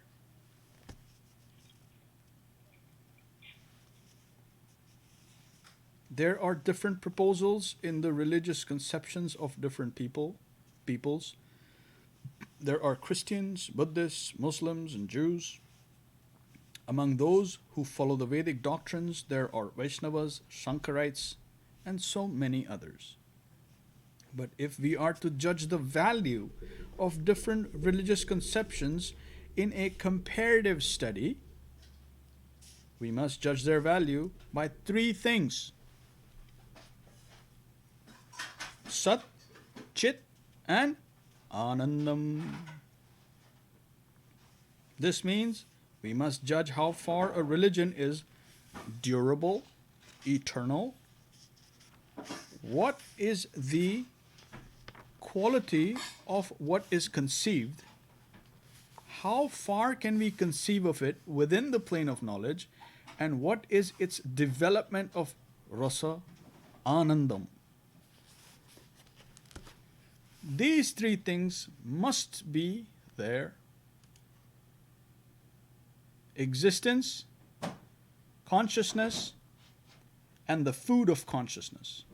There are different proposals in the religious conceptions of different peoples. There are Christians, Buddhists, Muslims, and Jews. Among those who follow the Vedic doctrines, there are Vaishnavas, Shankarites, and so many others. But if we are to judge the value of different religious conceptions in a comparative study, we must judge their value by three things: Sat, Chit, and Ānandam. This means we must judge how far a religion is durable, eternal. What is the quality of what is conceived? How far can we conceive of it within the plane of knowledge? And what is its development of rasa, Ānandam? These three things must be there: existence, consciousness, and the food of consciousness.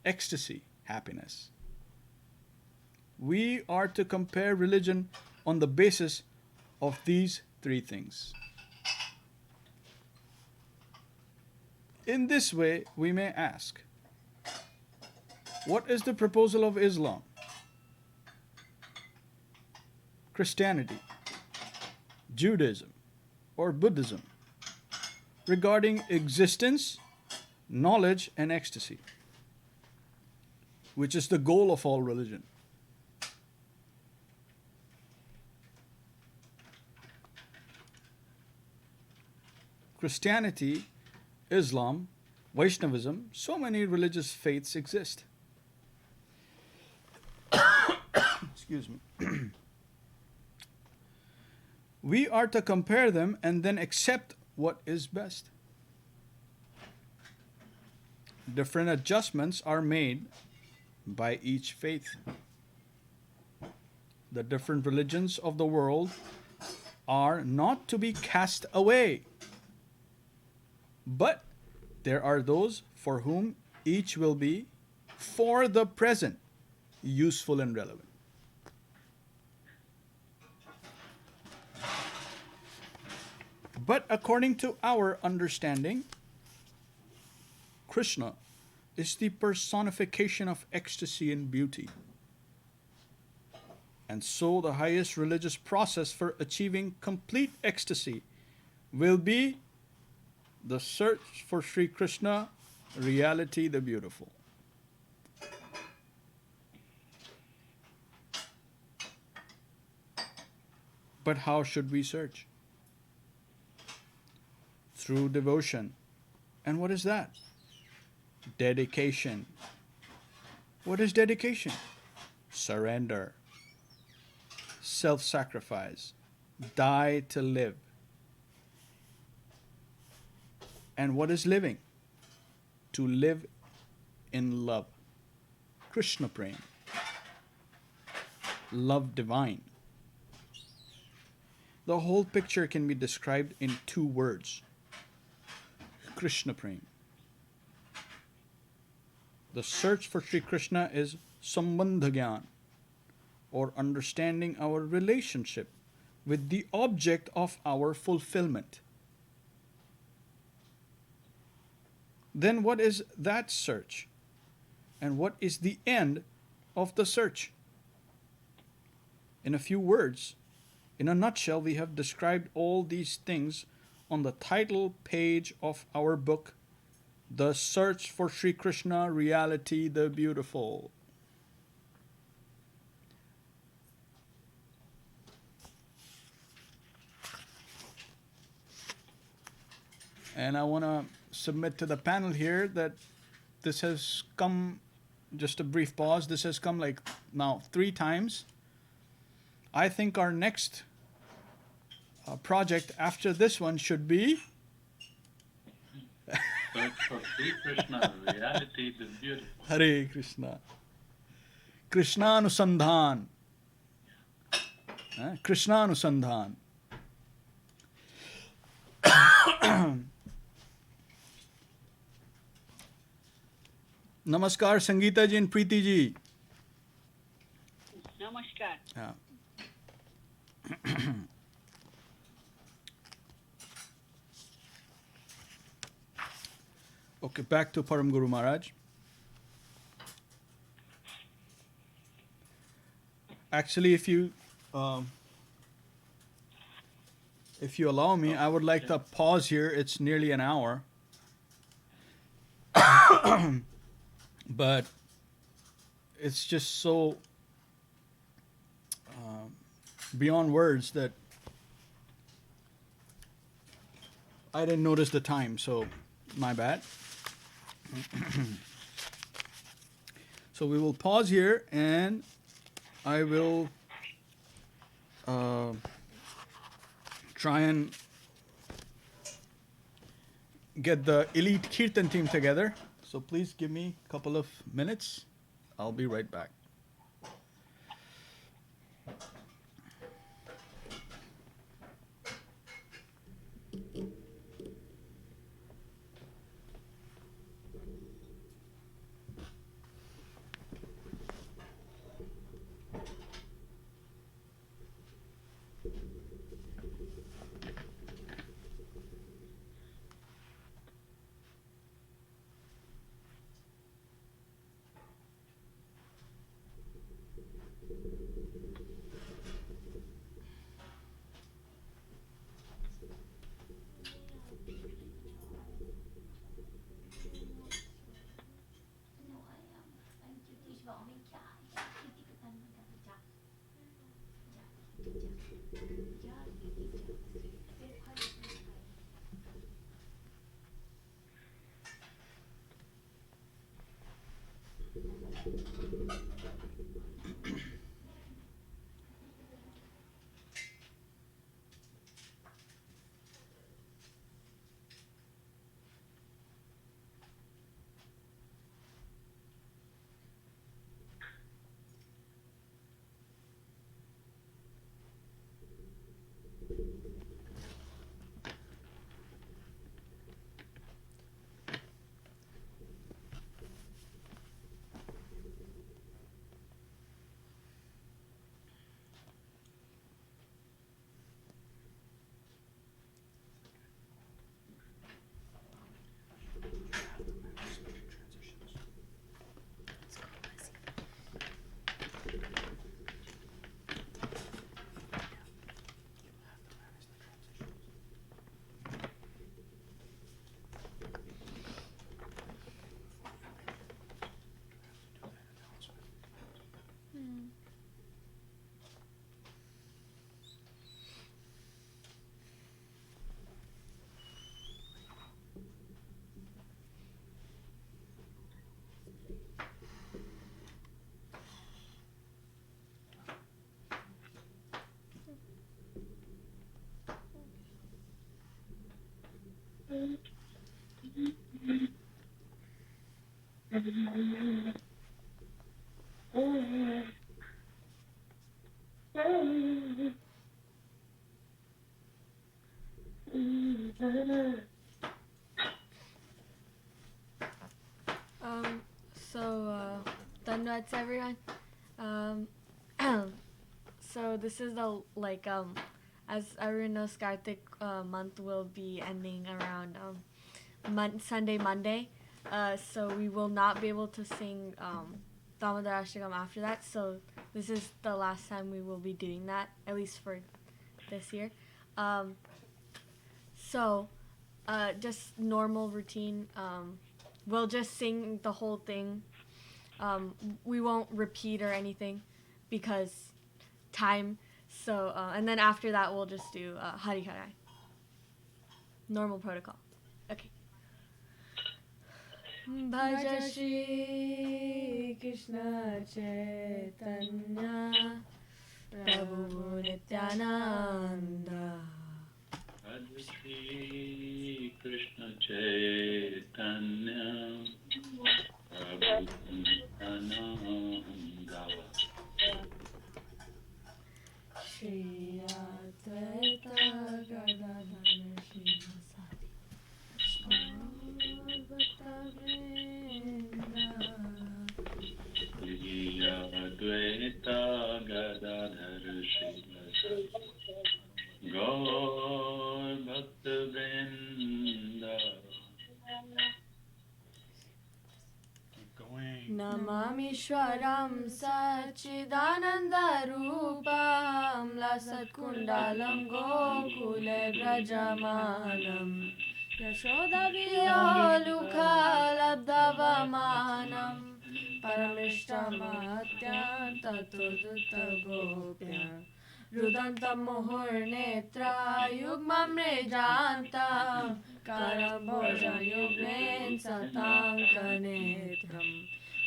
Ecstasy, happiness. We are to compare religion on the basis of these three things. In this way, we may ask, what is the proposal of Islam, Christianity, Judaism, or Buddhism regarding existence, knowledge, and ecstasy, which is the goal of all religion? Christianity, Islam, Vaishnavism, so many religious faiths exist. Excuse me. We are to compare them and then accept what is best. Different adjustments are made by each faith. The different religions of the world are not to be cast away, but there are those for whom each will be, for the present, useful and relevant. But according to our understanding, Krishna is the personification of ecstasy and beauty. And so the highest religious process for achieving complete ecstasy will be the search for Sri Krishna, reality the beautiful. But how should we search? Through devotion. And what is that? Dedication. What is dedication? Surrender. Self-sacrifice. Die to live. And what is living? To live in love. Krishna Prem. Love divine. The whole picture can be described in 2 words. Krishna Prem. The search for Sri Krishna is Sambandha Gyan, or understanding our relationship with the object of our fulfillment. Then what is that search? And what is the end of the search? In a few words, in a nutshell, we have described all these things on the title page of our book, The Search for Sri Krishna, Reality the Beautiful. And I want to submit to the panel here that this has come, just a brief pause, this has come like now 3 times. I think our next project after this one should be Search for Sri Krishna, reality the beautiful. Hare Krishna. Krishnanusandhan. Krishnanusandhan. Namaskar Sangeeta ji and Preeti ji. Namaskar. Yeah. Okay, back to Param Guru Maharaj. Actually, if you allow me, I would like to pause here. It's nearly an hour. But it's just so beyond words that I didn't notice the time, so my bad. So we will pause here and I will try and get the elite Kirtan team together. So please give me a couple of minutes. I'll be right back. Dhanwats everyone. So this is the as everyone knows, Kartik month will be ending around Sunday, Monday. So we will not be able to sing Damodar Ashtakam after that. So this is the last time we will be doing that, at least for this year. So just normal routine. We'll just sing the whole thing. We won't repeat or anything because time. So and then after that we'll just do Hari Harai. Normal protocol. Okay. Bhaja Shri Krishna Chaitanya Prabhu Nityananda. Shri Krishna Chaitanya Prabhu Nityananda Shri Advaita Gadadhara Srivasadi Bhakta Vrinda Shri Advaita Gadadhara Srivasadi Gaur Bhakta Vrinda. Namami Shwaram Sachidanandarupam Lasatkundalam Gokule Brajamanam Yashodaviolukha Labdavamanam Paramishtamatyan Tatudutta Gopya Rudantam Muhurnetra Yugmam Rejantam Karambhoja Yugnen Satankanetram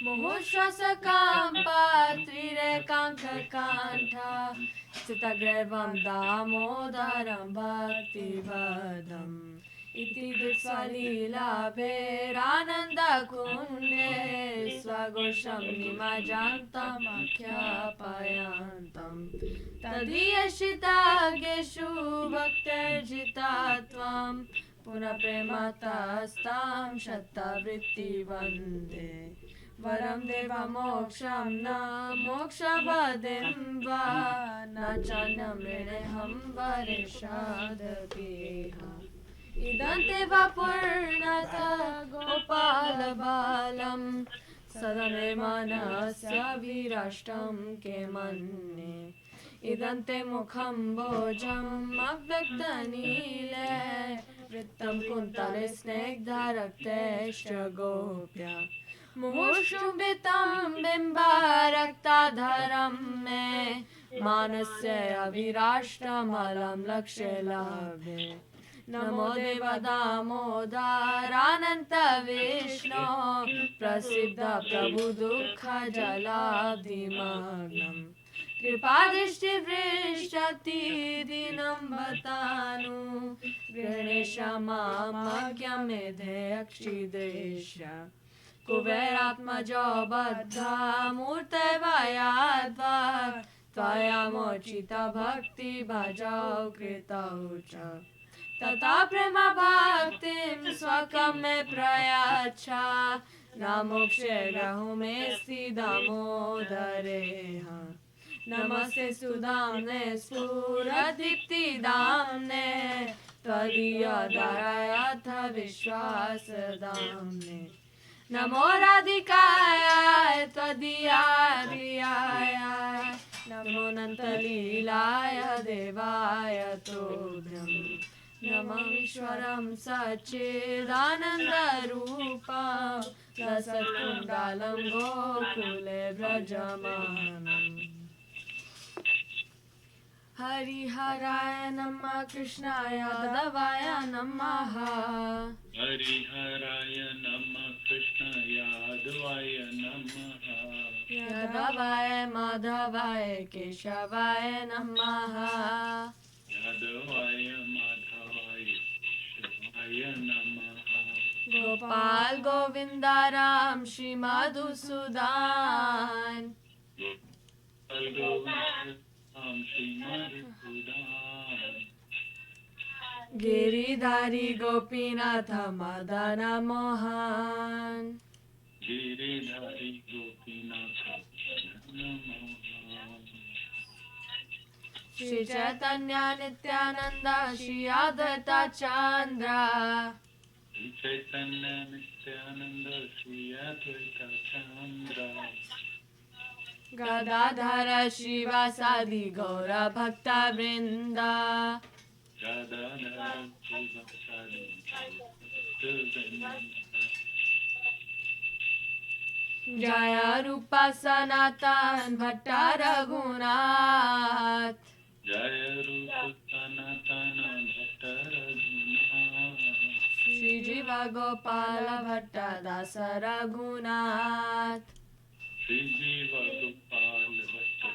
Muhushasakam Patrirekankhakantha Sitagrevam Damodaram Bhaktivadam Iti Ditsvalila Bherananda Kunde Swagosham Nimajantam Akhyapayantam Tadiyashitageshu Bhakterjitatvam Puna Prematastam Shattavritti Vande Varam Deva Moksham Na Moksha Vadim Va Nachanyam Reneham Vareshadapiha Idante Vapurnata Gopala Balam Sadane Manasya Virashtam Kemanne Idante Mukham Bojam Avyaktanile Vrittam Kuntale Snegdharakte Gopya Muhushumbitam Bimbarakta Me Manasya Avirashtamalam Lakshe Labhe Namo Deva Damodarananta Vishnu Prasiddha Prabhu Dukha Jalabdimagnam Kripadishti Vrishati Dinam Bhatanu Ganesha Mamagyam Medhe Akshidresha Kuveratma Jobadha Murte Vayadva Tvaya Mochita Bhakti Bhajao Kritaucha Tata Prema Bhaktim Swakam Me Prayacha Namokshe Rahumesti Damodareha Namaste Sudamne Spuradipti Damne Tvadiya Darayatha Vishwasa Damne Namo Radhikaya Tvadiya Riyaya Namo Nantalilaya Devaya Tobhyam Namamishwaram Sachidanandarupam Lasatkundalam Gokule Brajamanam Hari Haraya Namah Krishnaya Yadavaya Namaha Hari Haraya Namah Krishnaya Yadavaya Namaha Yadavaya Madhavaya Keshavaya Namaha Yadavaya Madhavaya Keshavaya Namaha Gopal Govinda Govindaram Shri Madhusudan Giridhari Gopinatha Madana Mohan Giridhari Gopinatha Madana Mohan Shri Chaitanya Nityananda Shri Advaita Chandra Shri Chaitanya Nityananda Shri Advaita Chandra Gadadhara Shivasadi Gaura Bhakta Vrinda Gadadhara Shivasadi Jaya Rupa Sanatan Bhatta Raghunath Jaya Rupa Sanatana Bhatta Raghunath Shri Jiva Gopala Bhatta Dasa Raghunath Shri Jiva Gopala Bhatta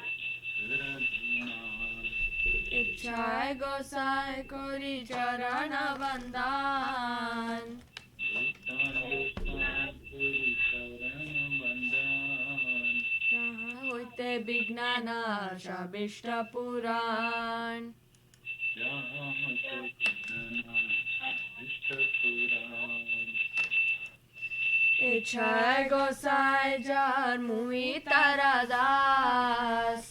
Raghunath Ichhai Gosai Kori Charana Vandan Hoite Vignana Shabishta Puran Ichhai Gosai Jar Mui Taradas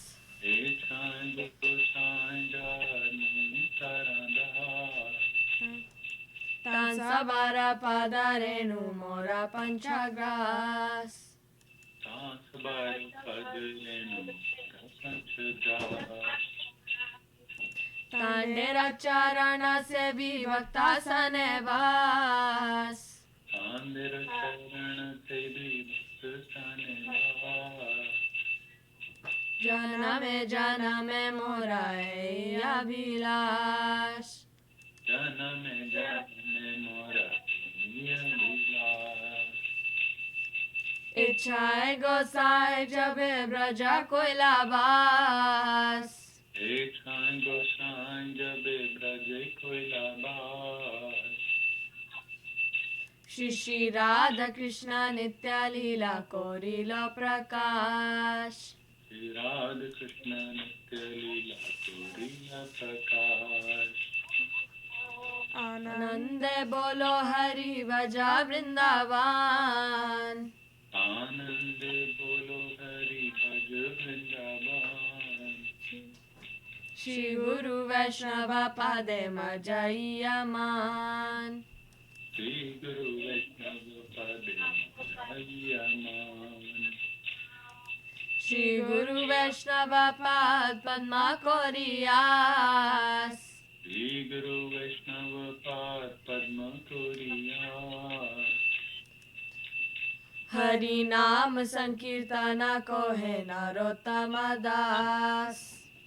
Tan Sabara Padarenu Mora Panchagras Tandera Charana Se Vivakta Sanevas Janame Mora Abhilash Ichhai Gosai Jabe Braja Koilabas Shri Shri Radha Krishna Nitya Leela Korila Prakash Shri Radha Krishna Nitya Leela Korila Prakash Anande Bolo Hari Vaja Vrindavan Ānande Bolo Hari Bhaj Vrindavan Shri Guru Vaishnava Pade Majayaman Shri Guru Vaishnava Pade Majayaman Shri Guru Vaishnava Pad Padma Koriyas Shri Guru Vaishnava Pad Padma Koriyas Hari Naam Sankirtana Kohe Narottama Das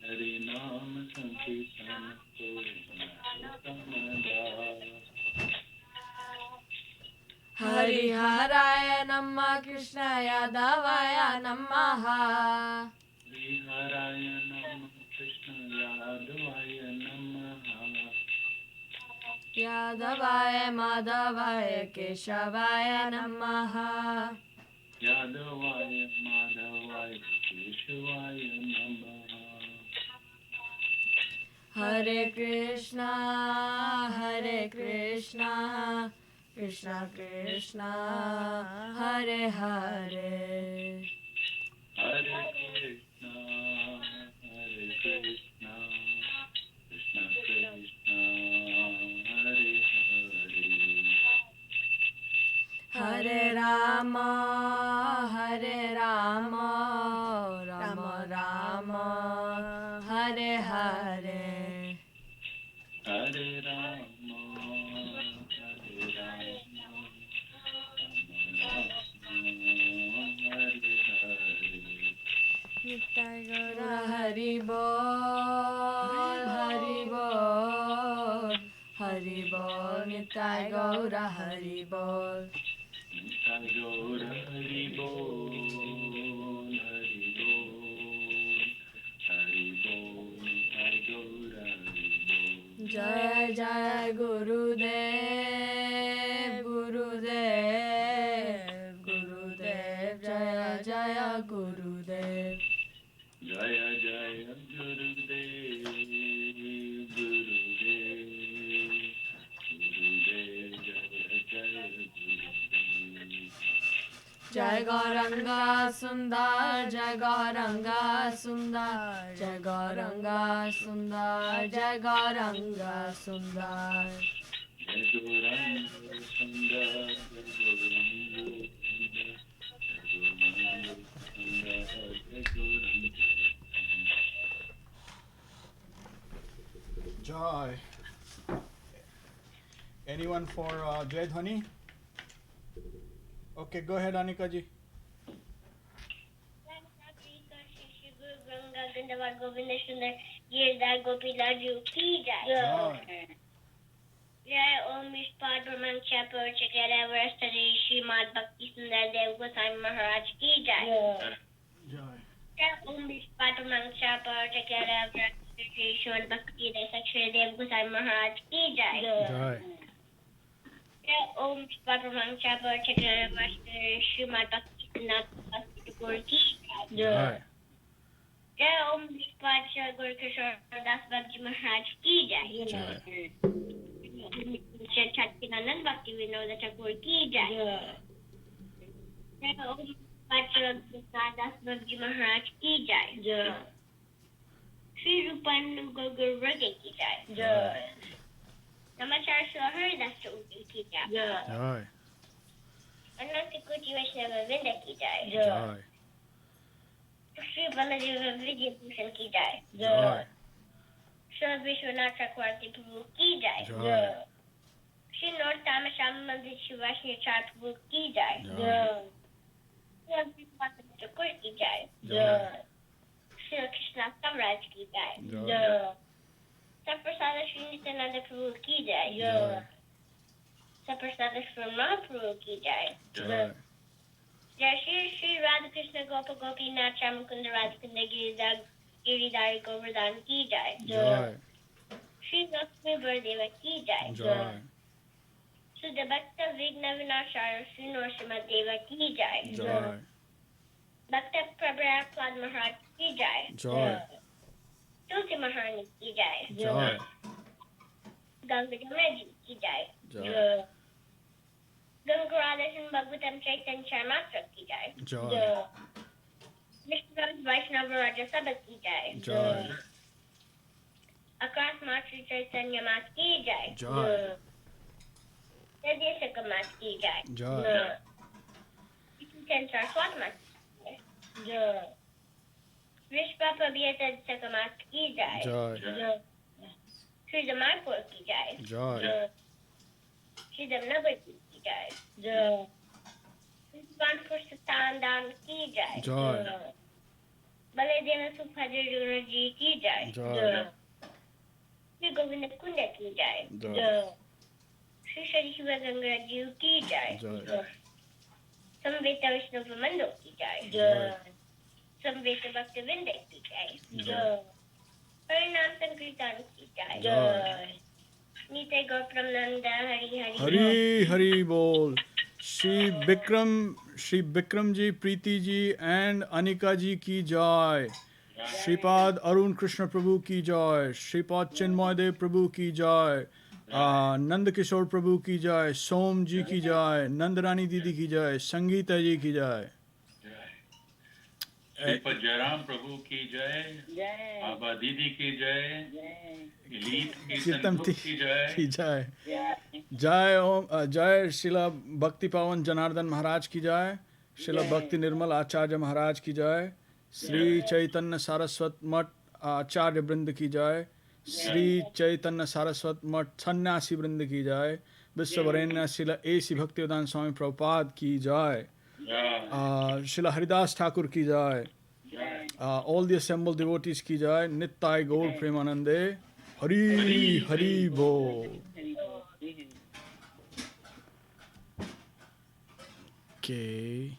Hari Naam Sankirtana Kohe Narottama Das Hari Haraya Namma Krishna Yadavaya Namaha Hari Haraya Namah Krishna Yadavaya Namaha Yadavaya Madhavaya Keshavaya Namaha Yadavaya Madhavaya Keshvaya Namaha Hare Krishna Krishna Krishna Hare Hare Hare Krishna Krishna Krishna Hare Hare Hare Rama Rama Rama Hare Hare Hare Rama Nitai Gaura Hari Bol Hari Bol Hari Bol Nitai Gaura Hari Bol Nitai Gaura Hari Bol Hari Bol Hari Bol Nitai Gaura Hari Bol Jai Jai Gurudev Gurudev Jai Gauranga Sundar, Jai Gauranga Sundar, Jai Gauranga Sundar, Jai Gauranga Sundar. Jai. Anyone for Jai Dhwani? Okay, go ahead, Anika ji. Jai Om Vishpad Brahman Chapel Chakara Varastari Srimad Bhakti Sundar Dev-Goswāmī Mahārāj Ki Jai. Jai Om Vishpad Brahman Chapel Chakara Varastari Srimad Bhakti Sundar Dev-Goswāmī Mahārāj Ki Jai. Jai Om Vishpad Brahman Chapel Chakara Varastari Srimad Bhakti Sundar Dev-Goswāmī Ki Jai. Jai Om Vishpad Guru Kishore Das Bhakti Mahārāj Ki Jai. Ānandam Bhakti Vinod Thakur Ki Jai. Jai Om Vishpad Das Bhakti Mahārāj Ki Jai. Shri Rupan Guru Rage Ki Jai. Namaskar Shri Das Thakur Ki Jai. Ananta Kuti Vaishnava Vinda Ki Jai. Shri Baladeva Vidya Bhushan Ki Jai. Shri Vishwanath Chakravarti Prabhu Ki Jai. Shri Nortama Shama Mandir Shivashni Char Prabhu Ki Jai. Shri Vishwanath Thakur Ki Jai. Shri Krishna Samraj Ki Jai. Saprasada Shri Nityananda Prabhu Ki Jai. Saprasada Shri Mahaprabhu Ki Jai. Jai Shri Radha Krishna Gopa Gopi Nath Shamakunda Radhakunda Giridhari Govardhan Ki Jai. Shri Lakshmi Bardeva Ki Jai. Sudha Bhakta Vigna Vinashara Shri Nrsimha Deva Ki Jai. Bhakta Prabhapada Maharaj Ki Jai. Tulsi Maharani Ki Jai. Gangadhara Ji Ki Jai. Gangaradhan Bhagavatam Chaitanya Charmatra Ki Jai. Vishnu Vaishnava Raja Sabha Ki Jai. Akas Matri Chaitanya Mat Ki Jai. Nideshaka Mat Ki Jai. Vishnu Saraswat Mat Ki Jai. Vishpapa Bhyata Saka Mat Ki Jai. Shri Damarpur Ki Jai. Shri Damnagar Ki Jai. Kanpur Ānandam Ki Jai. Baladeva Subhadra Ji Ki Jai. Shri Govinda Kunda Ki Jai. Shri Shri Shiva Ganga Ji Ki Jai. Samveta Vishnu Mando Ki Jai. Samveta Bhakti Vinda Ki Jai. Harinam Sankirtan Ki Jai. Nitai Gopramnanda Hari Hari. Hari Hari Bol. Shri Bikram ji, Preeti ji and Anika ji ki jai. Shripad Arun Krishna Prabhu ki jai. Shripad Chinmoy Dev Prabhu ki jai. Nand Kishore Prabhu ki jai. Som ji ki jai. Nandarani Didi ki jai. Sangeeta ji ki jai. Shripad Jairam Prabhu ki jai. Baba Didi ki jai. Elite Kirtan ki jai. जय ओम जय शिला भक्ति पावन जनार्दन महाराज की जय. शिला भक्ति निर्मल आचार्य महाराज की जय. श्री चैतन्य सारस्वत मठ आचार्य वृंद की जय. श्री चैतन्य सारस्वत मठ सन्यासी वृंद की जय. विश्ववरेण्य शिला एसी भक्तिवेदांत स्वामी प्रभुपाद की जय. शिला हरिदास ठाकुर की जय. ऑल द असेंबल डिवोटीज की जय. नित्य गौर प्रेमानंदे. हरि हरि बोल. Okay.